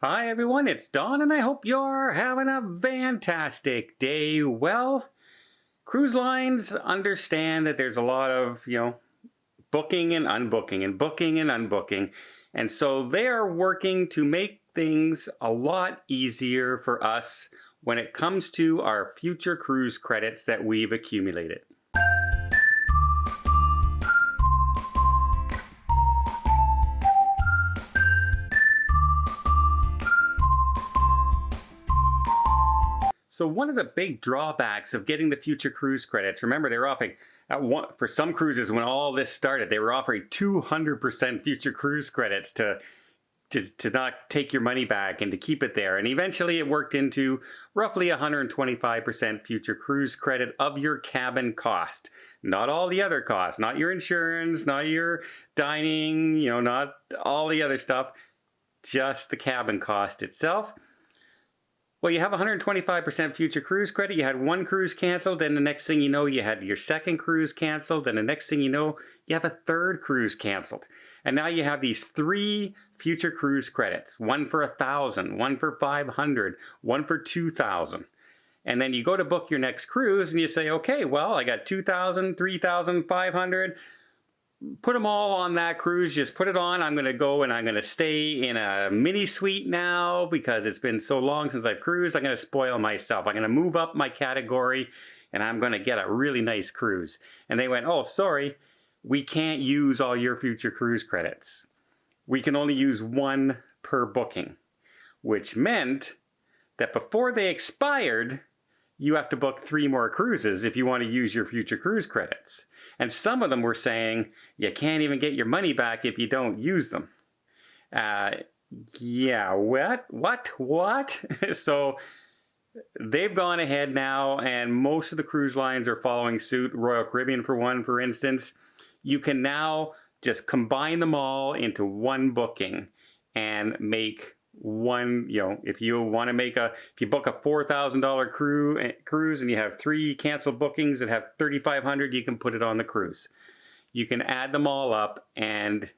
Hi everyone, it's Don and I hope you're having a fantastic day. Well, cruise lines understand that there's a lot of, booking and unbooking and booking and unbooking. And so they are working to make things a lot easier for us when it comes to our future cruise credits that we've accumulated. So one of the big drawbacks of getting the future cruise credits, remember they were offering, for some cruises when all this started, they were offering 200% future cruise credits to not take your money back and to keep it there. And eventually it worked into roughly 125% future cruise credit of your cabin cost. Not all the other costs, not your insurance, not your dining, not all the other stuff, just the cabin cost itself. Well, you have 125% future cruise credit. You had one cruise canceled, then the next thing you know, you had your second cruise canceled, then the next thing you know, you have a third cruise canceled. And now you have these 3 future cruise credits, one for 1,000, one for 500, one for 2,000. And then you go to book your next cruise and you say, okay, well, I got 2,000, 3,500. Put them all on that cruise. Just put it on. I'm going to go and I'm going to stay in a mini suite now because it's been so long since I've cruised. I'm going to spoil myself. I'm going to move up my category and I'm going to get a really nice cruise. And they went, oh, sorry, we can't use all your future cruise credits. We can only use 1 per booking, which meant that before they expired, you have to book 3 more cruises if you want to use your future cruise credits. And some of them were saying you can't even get your money back if you don't use them. Yeah, what? So they've gone ahead now and most of the cruise lines are following suit. Royal Caribbean for one, for instance. You can now just combine them all into 1 booking and make one, if you want to if you book a $4,000 cruise and you have 3 canceled bookings that have 3,500, you can put it on the cruise. You can add them all up and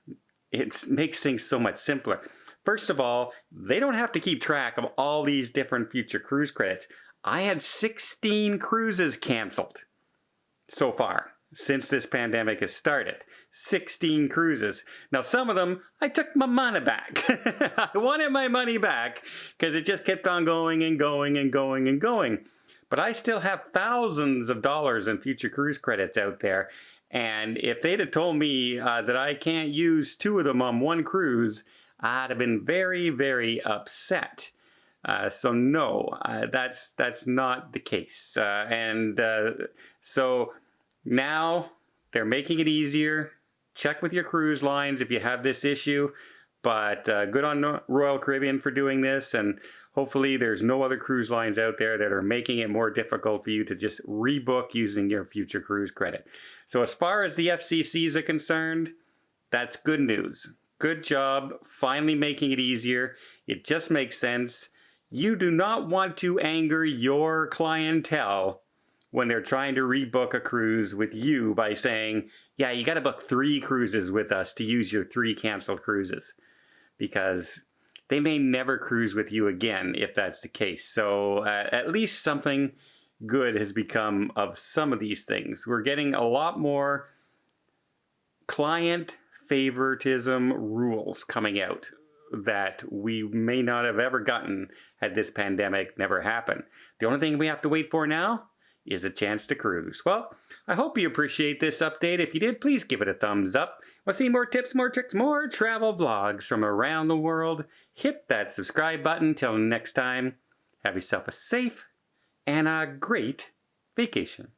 it makes things so much simpler. First of all, they don't have to keep track of all these different future cruise credits. I had 16 cruises canceled so far since this pandemic has started. 16 cruises. Now some of them, I took my money back. I wanted my money back because it just kept on going and going and going and going. But I still have thousands of dollars in future cruise credits out there. And if they'd have told me that I can't use 2 of them on 1 cruise, I'd have been very, very upset. So no, that's not the case. So now they're making it easier. Check with your cruise lines if you have this issue, but good on Royal Caribbean for doing this, and hopefully there's no other cruise lines out there that are making it more difficult for you to just rebook using your future cruise credit. So as far as the FCCs are concerned, that's good news. Good job finally making it easier. It just makes sense. You do not want to anger your clientele when they're trying to rebook a cruise with you by saying, yeah, you got to book 3 cruises with us to use your 3 canceled cruises, because they may never cruise with you again if that's the case. So at least something good has become of some of these things. We're getting a lot more client favoritism rules coming out that we may not have ever gotten had this pandemic never happened. The only thing we have to wait for now is a chance to cruise. Well, I hope you appreciate this update. If you did, please give it a thumbs up. Want to see more tips, more tricks, more travel vlogs from around the world? Hit that subscribe button. Till next time, have yourself a safe and a great vacation.